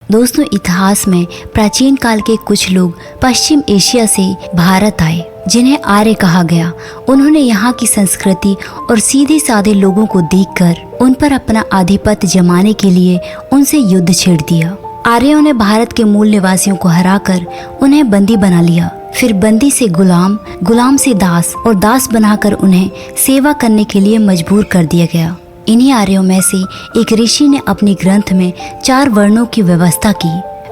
दोस्तों, इतिहास में प्राचीन काल के कुछ लोग पश्चिम एशिया से भारत आए, जिन्हें आर्य कहा गया। उन्होंने यहाँ की संस्कृति और सीधे साधे लोगों को देखकर उन पर अपना आधिपत्य जमाने के लिए उनसे युद्ध छेड़ दिया। आर्यों ने भारत के मूल निवासियों को हराकर उन्हें बंदी बना लिया। फिर बंदी से गुलाम, गुलाम से दास और दास बनाकर उन्हें सेवा करने के लिए मजबूर कर दिया गया। इन्हीं आर्यों में से एक ऋषि ने अपने ग्रंथ में 4 वर्णों की व्यवस्था की।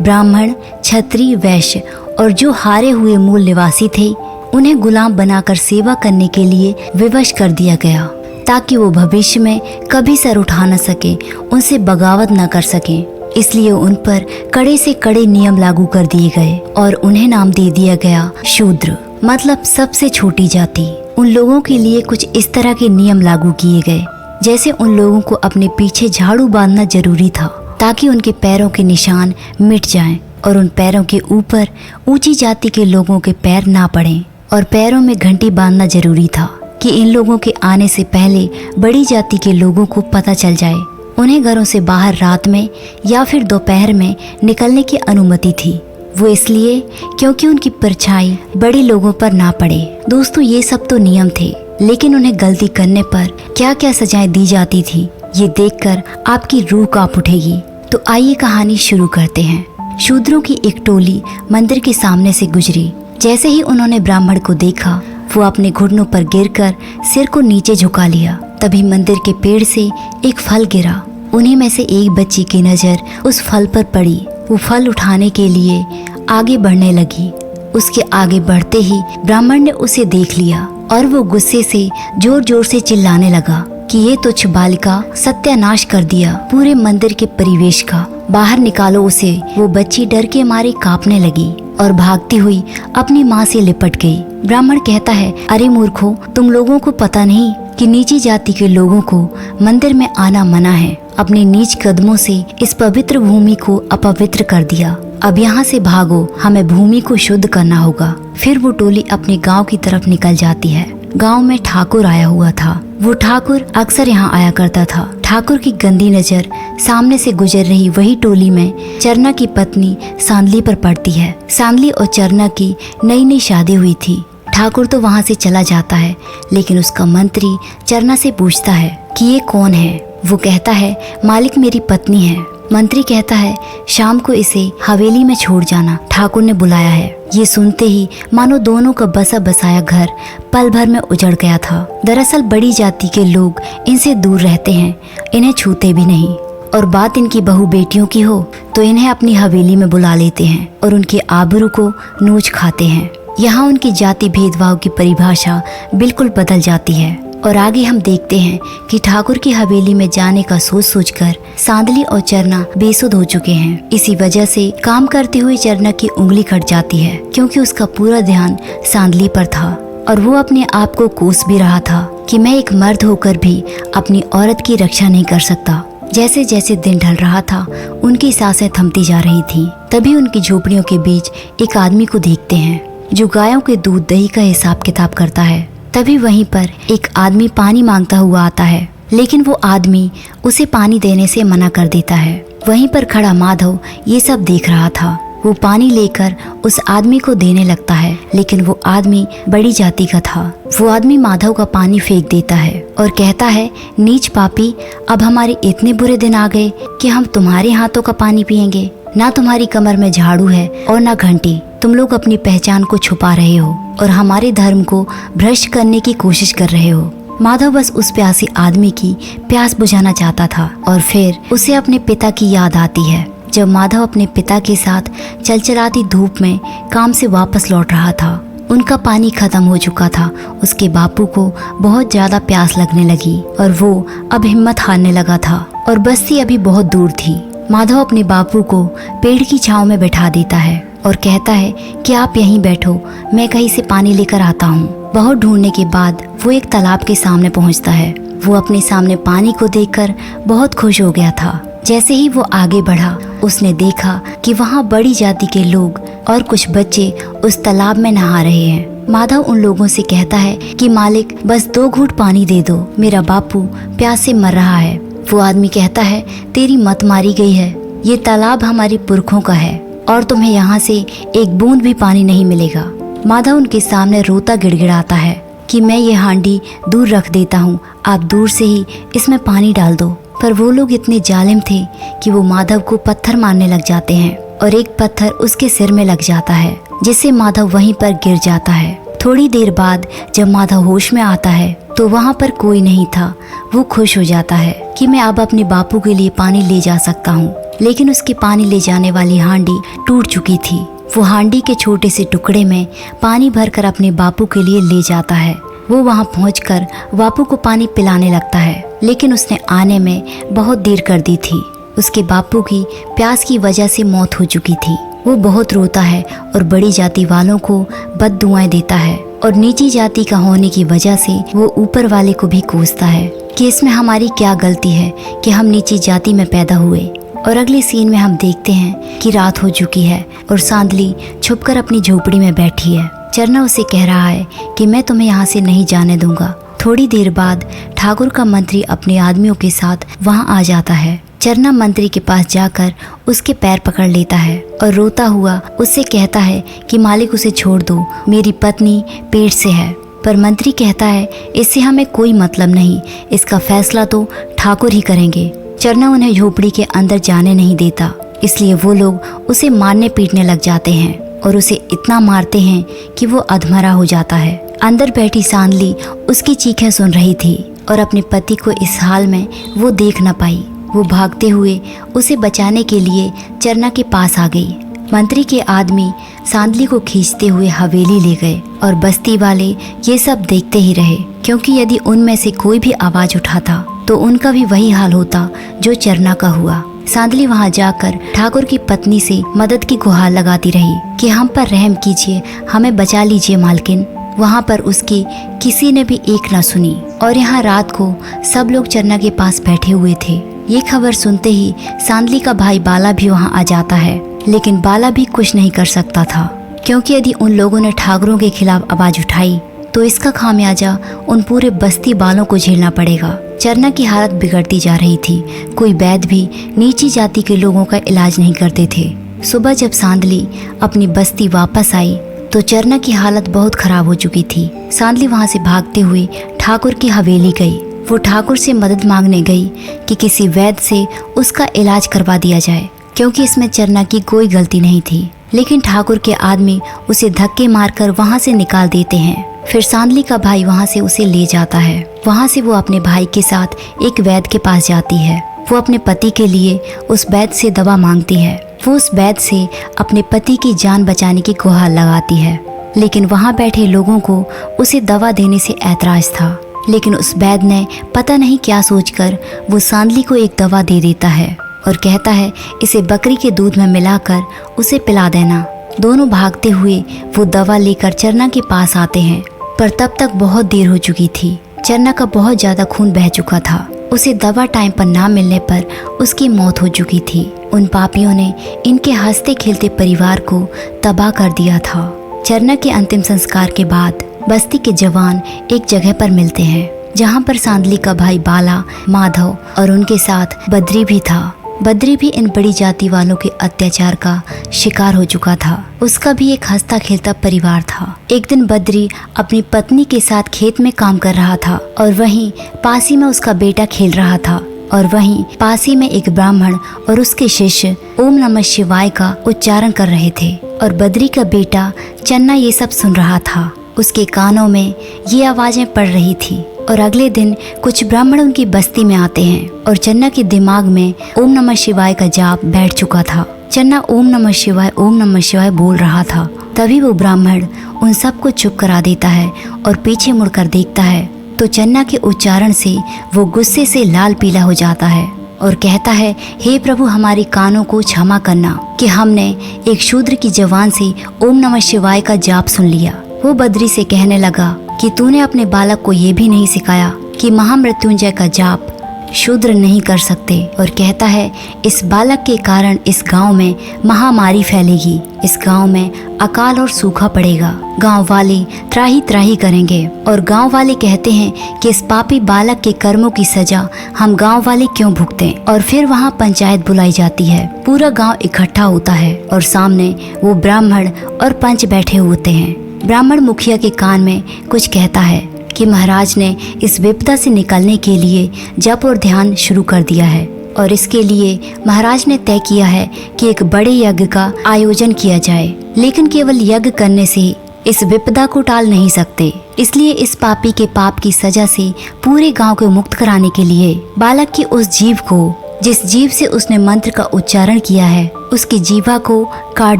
ब्राह्मण, क्षत्रिय, वैश्य और जो हारे हुए मूल निवासी थे उन्हें गुलाम बनाकर सेवा करने के लिए विवश कर दिया गया, ताकि वो भविष्य में कभी सर उठा न सके, उनसे बगावत न कर सके। इसलिए उन पर कड़े से कड़े नियम लागू कर दिए गए और उन्हें नाम दे दिया गया शूद्र, मतलब सबसे छोटी जाति। उन लोगों के लिए कुछ इस तरह के नियम लागू किए गए, जैसे उन लोगों को अपने पीछे झाड़ू बांधना जरूरी था, ताकि उनके पैरों के निशान मिट जाएं और उन पैरों के ऊपर ऊंची जाति के लोगों के पैर ना पड़ें। और पैरों में घंटी बांधना जरूरी था कि इन लोगों के आने से पहले बड़ी जाति के लोगों को पता चल जाए। उन्हें घरों से बाहर रात में या फिर दोपहर में निकलने की अनुमति थी। वो इसलिए क्योंकि उनकी परछाई बड़े लोगों पर ना पड़े। दोस्तों, ये सब तो नियम थे, लेकिन उन्हें गलती करने पर क्या क्या सजाएं दी जाती थी, ये देखकर आपकी रूह कांप उठेगी। तो आइए कहानी शुरू करते हैं। शूद्रों की एक टोली मंदिर के सामने से गुजरी। जैसे ही उन्होंने ब्राह्मण को देखा, वो अपने घुटनों पर गिरकर सिर को नीचे झुका लिया। तभी मंदिर के पेड़ से एक फल गिरा। उन्हीं में से एक बच्ची की नजर उस फल पर पड़ी। वो फल उठाने के लिए आगे बढ़ने लगी। उसके आगे बढ़ते ही ब्राह्मण ने उसे देख लिया और वो गुस्से से जोर जोर से चिल्लाने लगा कि ये तुच्छ बालिका सत्यानाश कर दिया पूरे मंदिर के परिवेश का, बाहर निकालो उसे। वो बच्ची डर के मारे कांपने लगी और भागती हुई अपनी माँ से लिपट गई। ब्राह्मण कहता है, अरे मूर्खों, तुम लोगों को पता नहीं कि नीची जाति के लोगों को मंदिर में आना मना है। अपने नीच कदमों से इस पवित्र भूमि को अपवित्र कर दिया। अब यहाँ से भागो, हमें भूमि को शुद्ध करना होगा। फिर वो टोली अपने गांव की तरफ निकल जाती है। गांव में ठाकुर आया हुआ था। वो ठाकुर अक्सर यहाँ आया करता था। ठाकुर की गंदी नजर सामने से गुजर रही वही टोली में चरना की पत्नी सांदली पर पड़ती है। सांदली और चरना की नई नई शादी हुई थी। ठाकुर तो वहाँ से चला जाता है, लेकिन उसका मंत्री चरना से पूछता है कि ये कौन है। वो कहता है, मालिक मेरी पत्नी है। मंत्री कहता है, शाम को इसे हवेली में छोड़ जाना, ठाकुर ने बुलाया है। ये सुनते ही मानो दोनों का बसा बसाया घर पल भर में उजड़ गया था। दरअसल बड़ी जाति के लोग इनसे दूर रहते हैं, इन्हें छूते भी नहीं। और बात इनकी बहू बेटियों की हो तो इन्हें अपनी हवेली में बुला लेते हैं और उनके आबरू को नोच खाते हैं। यहाँ उनकी जाति भेदभाव की परिभाषा बिल्कुल बदल जाती है। और आगे हम देखते हैं कि ठाकुर की हवेली में जाने का सोच सोचकर सांदली और चरना बेसुध हो चुके हैं। इसी वजह से काम करते हुए चरना की उंगली कट जाती है, क्योंकि उसका पूरा ध्यान सांदली पर था और वो अपने आप को कोस भी रहा था कि मैं एक मर्द होकर भी अपनी औरत की रक्षा नहीं कर सकता। जैसे जैसे दिन ढल रहा था, उनकी सांसें थमती जा रही थी। तभी उनकी झोपड़ियों के बीच एक आदमी को देखते हैं जो गायों के दूध दही का हिसाब किताब करता है। तभी वहीं पर एक आदमी पानी मांगता हुआ आता है, लेकिन वो आदमी उसे पानी देने से मना कर देता है। वहीं पर खड़ा माधव ये सब देख रहा था। वो पानी लेकर उस आदमी को देने लगता है, लेकिन वो आदमी बड़ी जाति का था। वो आदमी माधव का पानी फेंक देता है और कहता है, नीच पापी, अब हमारे इतने बुरे दिन आ गए कि हम तुम्हारे हाथों का पानी पिएंगे। ना तुम्हारी कमर में झाड़ू है और ना घंटी। तुम लोग अपनी पहचान को छुपा रहे हो और हमारे धर्म को भ्रष्ट करने की कोशिश कर रहे हो। माधव बस उस प्यासे आदमी की प्यास बुझाना चाहता था और फिर उसे अपने पिता की याद आती है। जब माधव अपने पिता के साथ चलचलाती धूप में काम से वापस लौट रहा था, उनका पानी खत्म हो चुका था। उसके बापू को बहुत ज्यादा प्यास लगने लगी और वो अब हिम्मत हारने लगा था और बस्ती अभी बहुत दूर थी। माधव अपने बापू को पेड़ की छांव में बैठा देता है और कहता है कि आप यहीं बैठो, मैं कहीं से पानी लेकर आता हूँ। बहुत ढूंढने के बाद वो एक तालाब के सामने पहुँचता है। वो अपने सामने पानी को देखकर बहुत खुश हो गया था। जैसे ही वो आगे बढ़ा, उसने देखा कि वहाँ बड़ी जाति के लोग और कुछ बच्चे उस तालाब में नहा रहे हैं। माधव उन लोगों से कहता है कि मालिक, बस 2 घूंट पानी दे दो, मेरा बापू प्यास से मर रहा है। वो आदमी कहता है, तेरी मत मारी गई है, ये तालाब हमारे पुरखों का है और तुम्हें यहाँ से एक बूंद भी पानी नहीं मिलेगा। माधव उनके सामने रोता गिड़गिड़ाता है कि मैं ये हांडी दूर रख देता हूँ, आप दूर से ही इसमें पानी डाल दो। पर वो लोग इतने जालिम थे कि वो माधव को पत्थर मारने लग जाते हैं और एक पत्थर उसके सिर में लग जाता है, जिससे माधव वहीं पर गिर जाता है। थोड़ी देर बाद जब माधव होश में आता है तो वहाँ पर कोई नहीं था। वो खुश हो जाता है कि मैं अब अपने बापू के लिए पानी ले जा सकता हूँ, लेकिन उसकी पानी ले जाने वाली हांडी टूट चुकी थी। वो हांडी के छोटे से टुकड़े में पानी भरकर अपने बापू के लिए ले जाता है। वो वहाँ पहुंचकर बापू को पानी पिलाने लगता है, लेकिन उसने आने में बहुत देर कर दी थी। उसके बापू की प्यास की वजह से मौत हो चुकी थी। वो बहुत रोता है और बड़ी जाति वालों को बददुआएं देता है और नीची जाति का होने की वजह से वो ऊपर वाले को भी कोसता है कि इसमें हमारी क्या गलती है कि हम नीची जाति में पैदा हुए। और अगले सीन में हम देखते हैं कि रात हो चुकी है और सांदली छुपकर अपनी झोपड़ी में बैठी है। चरना उसे कह रहा है कि मैं तुम्हें यहाँ से नहीं जाने दूंगा। थोड़ी देर बाद ठाकुर का मंत्री अपने आदमियों के साथ वहाँ आ जाता है। चरना मंत्री के पास जाकर उसके पैर पकड़ लेता है और रोता हुआ उससे कहता है कि मालिक उसे छोड़ दो, मेरी पत्नी पेट से है। पर मंत्री कहता है इससे हमें कोई मतलब नहीं, इसका फैसला तो ठाकुर ही करेंगे। चरना उन्हें झोपड़ी के अंदर जाने नहीं देता, इसलिए वो लोग उसे मारने पीटने लग जाते हैं और उसे इतना मारते हैं कि वो अधमरा हो जाता है। अंदर बैठी सांदली उसकी चीखें सुन रही थी और अपने पति को इस हाल में वो देख न पाई। वो भागते हुए उसे बचाने के लिए चरना के पास आ गई। मंत्री के आदमी सांदली को खींचते हुए हवेली ले गए और बस्ती वाले ये सब देखते ही रहे, क्योंकि यदि उनमें से कोई भी आवाज उठाता तो उनका भी वही हाल होता जो चरना का हुआ। सांदली वहां जाकर ठाकुर की पत्नी से मदद की गुहार लगाती रही कि हम पर रहम कीजिए, हमें बचा लीजिए मालकिन। वहां पर उसकी किसी ने भी एक न सुनी और यहाँ रात को सब लोग चरना के पास बैठे हुए थे। ये खबर सुनते ही सांदली का भाई बाला भी वहां आ जाता है, लेकिन बाला भी कुछ नहीं कर सकता था, क्योंकि यदि उन लोगों ने ठाकुरों के खिलाफ आवाज उठाई तो इसका खामियाजा उन पूरे बस्ती वालों को झेलना पड़ेगा। चरना की हालत बिगड़ती जा रही थी। कोई वैद्य भी नीची जाति के लोगों का इलाज नहीं करते थे। सुबह जब सांदली अपनी बस्ती वापस आई तो चरना की हालत बहुत खराब हो चुकी थी। सांदली वहां से भागते हुए ठाकुर की हवेली गई। वो ठाकुर से मदद मांगने गई कि किसी वैद्य से उसका इलाज करवा दिया जाए, क्योंकि इसमें चरना की कोई गलती नहीं थी। लेकिन ठाकुर के आदमी उसे धक्के मारकर वहां से निकाल देते हैं। फिर सांदली का भाई वहां से उसे ले जाता है। वहां से वो अपने भाई के साथ एक वैद्य के पास जाती है। वो अपने पति के लिए उस वैद्य से दवा मांगती है। वो उस वैद्य से अपने पति की जान बचाने की गुहार लगाती है, लेकिन वहां बैठे लोगों को उसे दवा देने से ऐतराज था। लेकिन उस वैद्य ने पता नहीं क्या सोचकर वो सांदली को एक दवा दे देता है और कहता है इसे बकरी के दूध में मिलाकर उसे पिला देना। दोनों भागते हुए वो दवा लेकर चरना के पास आते हैं, पर तब तक बहुत देर हो चुकी थी। चरना का बहुत ज्यादा खून बह चुका था। उसे दवा टाइम पर ना मिलने पर उसकी मौत हो चुकी थी। उन पापियों ने इनके हंसते खेलते परिवार को तबाह कर दिया था। चरना के अंतिम संस्कार के बाद बस्ती के जवान एक जगह पर मिलते हैं, जहाँ पर सांदली का भाई बाला, माधव और उनके साथ बद्री भी था। बद्री भी इन बड़ी जाति वालों के अत्याचार का शिकार हो चुका था। उसका भी एक हंसता खेलता परिवार था। एक दिन बद्री अपनी पत्नी के साथ खेत में काम कर रहा था और वहीं पासी में उसका बेटा खेल रहा था और वहीं पासी में एक ब्राह्मण और उसके शिष्य ओम नमः शिवाय का उच्चारण कर रहे थे और बद्री का बेटा चन्ना ये सब सुन रहा था। उसके कानों में ये आवाजें पड़ रही थी और अगले दिन कुछ ब्राह्मण उनकी बस्ती में आते हैं और चन्ना के दिमाग में ओम नमः शिवाय का जाप बैठ चुका था। चन्ना ओम नमः शिवाय बोल रहा था। तभी वो ब्राह्मण उन सबको चुप करा देता है और पीछे मुड़कर देखता है तो चन्ना के उच्चारण से वो गुस्से से लाल पीला हो जाता है और कहता है, हे प्रभु, हमारे कानों को क्षमा करना कि हमने एक शूद्र की जबान से ओम नमः शिवाय का जाप सुन लिया। वो बद्री से कहने लगा कि तूने अपने बालक को ये भी नहीं सिखाया कि महामृत्युंजय का जाप शूद्र नहीं कर सकते और कहता है इस बालक के कारण इस गांव में महामारी फैलेगी, इस गांव में अकाल और सूखा पड़ेगा, गांव वाले त्राही त्राही करेंगे। और गांव वाले कहते हैं कि इस पापी बालक के कर्मों की सजा हम गांव वाले क्यों भुगतें। और फिर वहां पंचायत बुलाई जाती है, पूरा गांव इकट्ठा होता है और सामने वो ब्राह्मण और पंच बैठे होते हैं। ब्राह्मण मुखिया के कान में कुछ कहता है कि महाराज ने इस विपदा से निकलने के लिए जप और ध्यान शुरू कर दिया है और इसके लिए महाराज ने तय किया है कि एक बड़े यज्ञ का आयोजन किया जाए, लेकिन केवल यज्ञ करने से इस विपदा को टाल नहीं सकते। इसलिए इस पापी के पाप की सजा से पूरे गांव को मुक्त कराने के लिए बालक की उस जीव को, जिस जीव से उसने मंत्र का उच्चारण किया है, उसकी जीवा को काट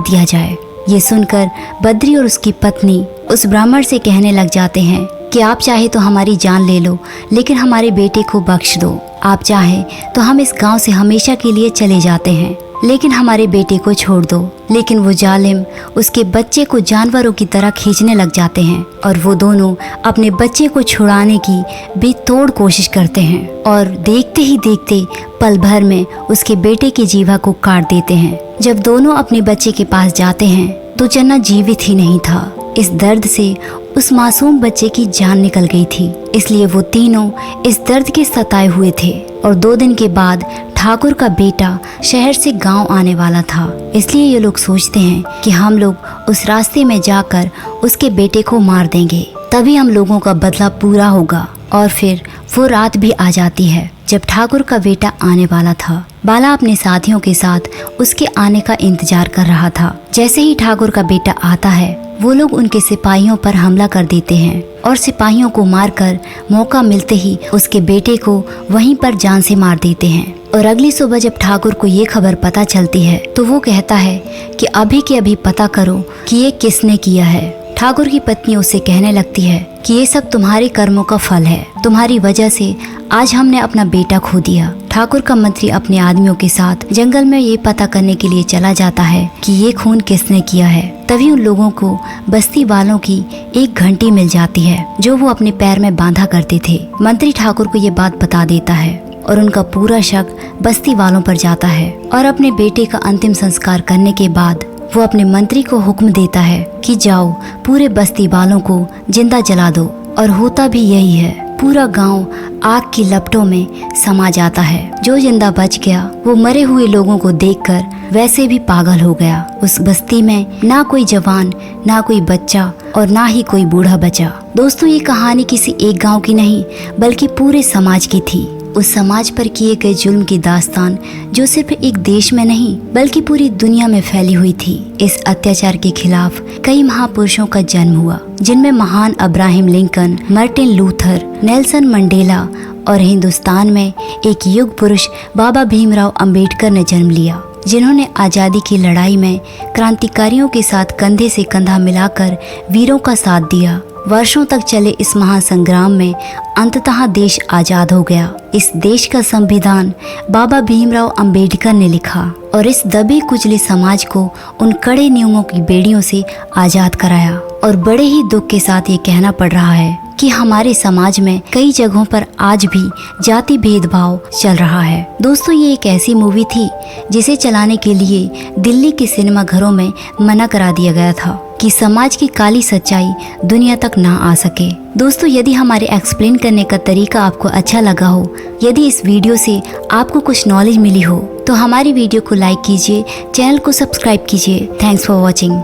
दिया जाए। ये सुनकर बद्री और उसकी पत्नी उस ब्राह्मण से कहने लग जाते हैं कि आप चाहे तो हमारी जान ले लो, लेकिन हमारे बेटे को बख्श दो। आप चाहे तो हम इस गांव से हमेशा के लिए चले जाते हैं, लेकिन हमारे बेटे को छोड़ दो। लेकिन वो जालिम उसके बच्चे को जानवरों की तरह खींचने लग जाते हैं और वो दोनों अपने बच्चे को छुड़ाने की बेतोड़ कोशिश करते हैं और देखते ही देखते पल भर में उसके बेटे की जीवा को काट देते हैं। जब दोनों अपने बच्चे के पास जाते हैं तो चन्ना जीवित ही नहीं था। इस दर्द से उस मासूम बच्चे की जान निकल गई थी, इसलिए वो तीनों इस दर्द के सताए हुए थे। और 2 दिन के बाद ठाकुर का बेटा शहर से गांव आने वाला था, इसलिए ये लोग सोचते हैं कि हम लोग उस रास्ते में जाकर उसके बेटे को मार देंगे, तभी हम लोगों का बदला पूरा होगा। और फिर वो रात भी आ जाती है जब ठाकुर का बेटा आने वाला था। बाला अपने साथियों के साथ उसके आने का इंतजार कर रहा था। जैसे ही ठाकुर का बेटा आता है, वो लोग उनके सिपाहियों पर हमला कर देते हैं और सिपाहियों को मारकर मौका मिलते ही उसके बेटे को वहीं पर जान से मार देते हैं। और अगली सुबह जब ठाकुर को ये खबर पता चलती है तो वो कहता है कि अभी के अभी पता करो कि ये किसने किया है। ठाकुर की पत्नी उससे कहने लगती है कि ये सब तुम्हारे कर्मों का फल है, तुम्हारी वजह से आज हमने अपना बेटा खो दिया। ठाकुर का मंत्री अपने आदमियों के साथ जंगल में ये पता करने के लिए चला जाता है कि ये खून किसने किया है। तभी उन लोगों को बस्ती वालों की एक घंटी मिल जाती है जो वो अपने पैर में बांधा करते थे। मंत्री ठाकुर को ये बात बता देता है और उनका पूरा शक बस्ती वालों पर जाता है और अपने बेटे का अंतिम संस्कार करने के बाद वो अपने मंत्री को हुक्म देता है कि जाओ पूरे बस्ती वालों को जिंदा जला दो। और होता भी यही है, पूरा गांव आग की लपटों में समा जाता है। जो जिंदा बच गया वो मरे हुए लोगों को देखकर वैसे भी पागल हो गया। उस बस्ती में ना कोई जवान, ना कोई बच्चा और ना ही कोई बूढ़ा बचा। दोस्तों, ये कहानी किसी एक गांव की नहीं बल्कि पूरे समाज की थी। उस समाज पर किए गए जुल्म की दास्तान जो सिर्फ एक देश में नहीं बल्कि पूरी दुनिया में फैली हुई थी। इस अत्याचार के खिलाफ कई महापुरुषों का जन्म हुआ, जिनमें महान Abraham Lincoln, Martin Luther, Nelson Mandela और हिंदुस्तान में एक युग पुरुष बाबा भीमराव अंबेडकर ने जन्म लिया, जिन्होंने आज़ादी की लड़ाई में क्रांतिकारियों के साथ कंधे से कंधा मिलाकर वीरों का साथ दिया। वर्षों तक चले इस महासंग्राम में अंततः देश आजाद हो गया। इस देश का संविधान बाबा भीमराव अंबेडकर ने लिखा और इस दबे कुचले समाज को उन कड़े नियमों की बेड़ियों से आजाद कराया। और बड़े ही दुख के साथ ये कहना पड़ रहा है कि हमारे समाज में कई जगहों पर आज भी जाति भेदभाव चल रहा है। दोस्तों, ये एक ऐसी मूवी थी जिसे चलाने के लिए दिल्ली के सिनेमा घरों में मना करा दिया गया था कि समाज की काली सच्चाई दुनिया तक ना आ सके। दोस्तों, यदि हमारे एक्सप्लेन करने का तरीका आपको अच्छा लगा हो, यदि इस वीडियो से आपको कुछ नॉलेज मिली हो, तो हमारी वीडियो को लाइक कीजिए, चैनल को सब्सक्राइब कीजिए। Thanks for watching.